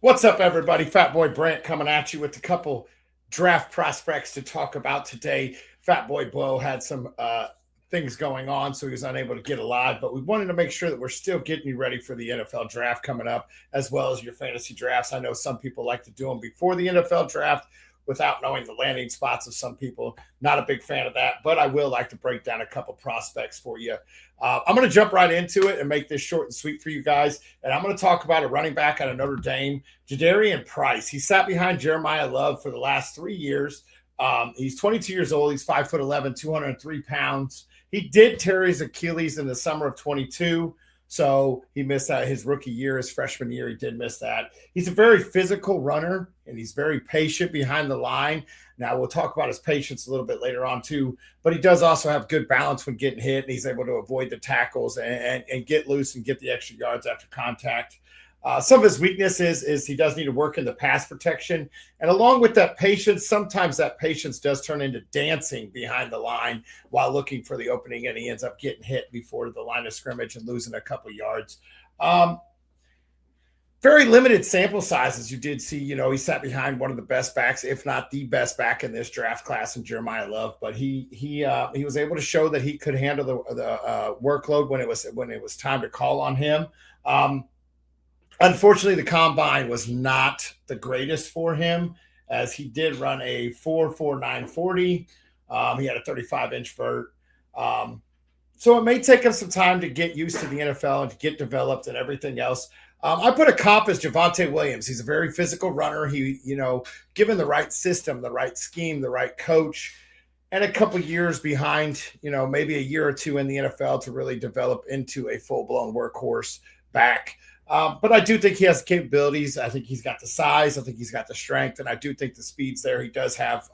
What's up, everybody? Fatboy Brant coming at you with a couple draft prospects to talk about today. Fatboy Blow had some things going on, so he was unable to get alive, but we wanted to make sure that we're still getting you ready for the NFL draft coming up, as well as your fantasy drafts. I know some people like to do them before the NFL draft without knowing the landing spots of some people. Not a big fan of that, but I will like to break down a couple prospects for you. I'm going to jump right into it and make this short and sweet for you guys. And I'm going to talk about a running back out of Notre Dame, Jadarian Price. He sat behind Jeremiah Love for the last 3 years. He's 22 years old. He's 5'11", 203 pounds. He did tear his Achilles in the summer of 22. So he missed his rookie year, his freshman year. He did miss that. He's a very physical runner, and he's very patient behind the line. Now, we'll talk about his patience a little bit later on, too. But he does also have good balance when getting hit, and he's able to avoid the tackles and get loose and get the extra yards after contact. Some of his weaknesses is he does need to work in the pass protection. And along with that patience, sometimes that patience does turn into dancing behind the line while looking for the opening, and he ends up getting hit before the line of scrimmage and losing a couple yards. Very limited sample sizes. You did see, he sat behind one of the best backs, if not the best back in this draft class, in Jeremiah Love. But he was able to show that he could handle the workload when it was time to call on him. Unfortunately, the combine was not the greatest for him, as he did run a 4.49 40. He had a 35-inch vert. So it may take him some time to get used to the NFL and to get developed and everything else. I put a comp as Javonte Williams. He's a very physical runner. He, given the right system, the right scheme, the right coach, and a couple years behind, maybe a year or two in the NFL to really develop into a full-blown workhorse back. But I do think he has the capabilities. I think he's got the size. I think he's got the strength. And I do think the speed's there. He does have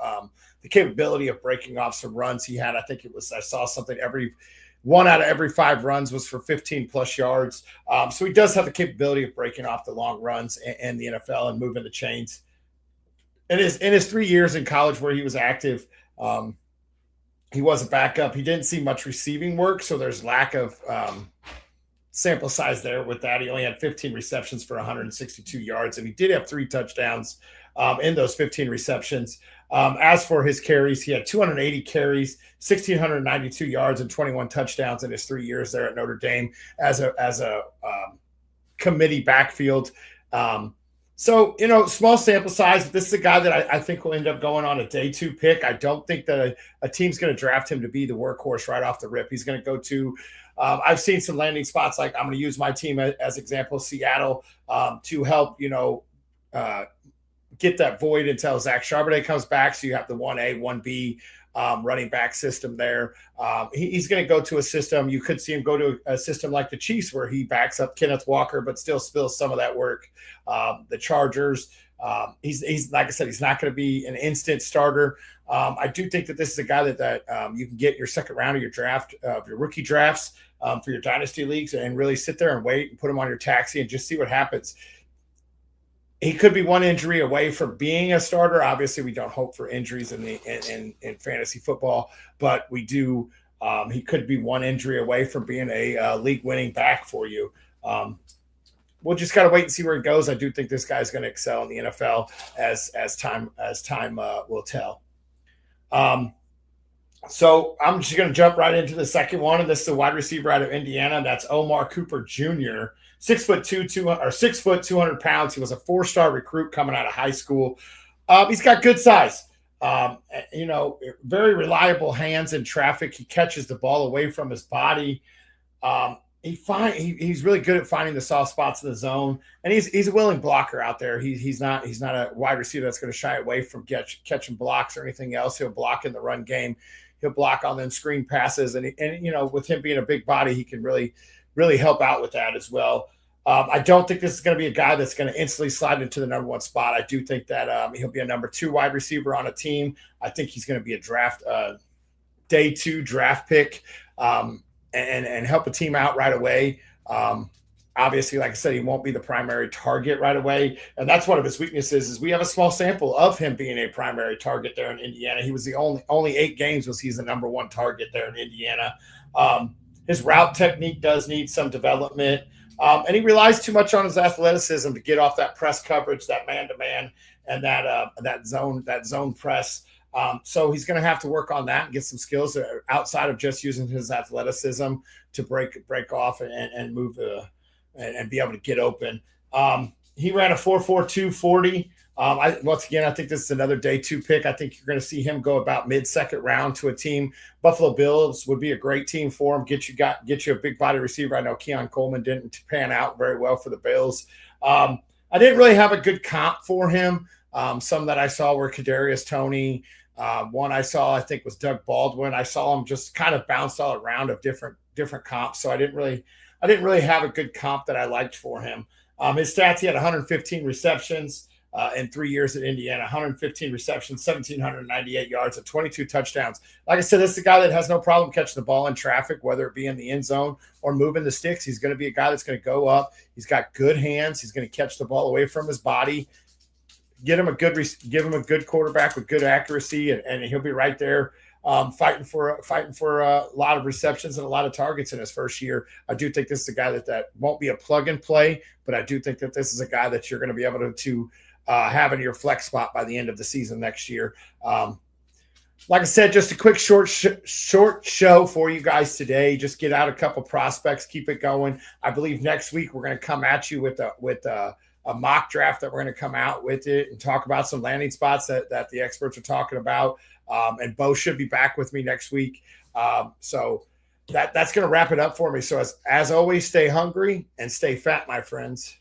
the capability of breaking off some runs. He had, I saw something, one out of every 5 runs was for 15-plus yards. So he does have the capability of breaking off the long runs in the NFL and moving the chains. In his 3 years in college where he was active, he was a backup. He didn't see much receiving work, so there's lack of sample size there with that. He only had 15 receptions for 162 yards, and he did have 3 touchdowns in those 15 receptions. As for his carries, he had 280 carries, 1,692 yards, and 21 touchdowns in his 3 years there at Notre Dame as a committee backfield. So, small sample size. This is a guy that I think will end up going on a day 2 pick. I don't think that a team's going to draft him to be the workhorse right off the rip. He's going to go to I've seen some landing spots, like I'm going to use my team as example, Seattle, to help, get that void until Zach Charbonnet comes back. So you have the 1A, 1B running back system there. He's going to go to a system. You could see him go to a system like the Chiefs, where he backs up Kenneth Walker, but still spills some of that work. The Chargers, he's like I said, he's not going to be an instant starter. I do think that this is a guy that you can get your second round of your draft, of your rookie drafts for your dynasty leagues, and really sit there and wait and put him on your taxi and just see what happens. He could be one injury away from being a starter. Obviously, we don't hope for injuries in fantasy football, but we do. He could be one injury away from being a league-winning back for you. We'll just got to wait and see where it goes. I do think this guy's going to excel in the NFL as time will tell. So I'm just going to jump right into the second one, and this is a wide receiver out of Indiana. That's Omar Cooper Jr., 6'2", 200 pounds. He was a 4-star recruit coming out of high school. He's got good size. Very reliable hands in traffic. He catches the ball away from his body. He's really good at finding the soft spots in the zone, and he's a willing blocker out there. He's not a wide receiver that's going to shy away from catching blocks or anything else. He'll block in the run game. He'll block on them screen passes, and with him being a big body, he can really help out with that as well. I don't think this is going to be a guy that's going to instantly slide into the number 1 spot. I do think that he'll be a number 2 wide receiver on a team. I think he's going to be a day 2 draft pick and help a team out right away. Obviously, like I said, he won't be the primary target right away. And that's one of his weaknesses, is we have a small sample of him being a primary target there in Indiana. He was the only 8 games he's the number 1 target there in Indiana. His route technique does need some development. And he relies too much on his athleticism to get off that press coverage, that man-to-man, and that zone press. So he's going to have to work on that and get some skills that are outside of just using his athleticism to break off and move and be able to get open. He ran a 4.42 40. Once again, I think this is another day 2 pick. I think you're going to see him go about mid-second round to a team. Buffalo Bills would be a great team for him. Get you a big body receiver. I know Keon Coleman didn't pan out very well for the Bills. I didn't really have a good comp for him. Some that I saw were Kadarius Toney. One I saw, I think, was Doug Baldwin. I saw him just kind of bounce all around of different comps. So I didn't really have a good comp that I liked for him. His stats: he had 115 receptions in 3 years at Indiana, 115 receptions, 1,798 yards, and 22 touchdowns. Like I said, this is a guy that has no problem catching the ball in traffic, whether it be in the end zone or moving the sticks. He's going to be a guy that's going to go up. He's got good hands. He's going to catch the ball away from his body. Give him a good quarterback with good accuracy, and he'll be right there fighting for a lot of receptions and a lot of targets in his first year. I do think this is a guy that won't be a plug and play, but I do think that this is a guy that you're going to be able to have in your flex spot by the end of the season next year. Like I said, just a quick short show for you guys today. Just get out a couple prospects, keep it going. I believe next week we're going to come at you with a mock draft that we're going to come out with it and talk about some landing spots that the experts are talking about. And Bo should be back with me next week. So that's going to wrap it up for me. So as always, stay hungry and stay fat, my friends.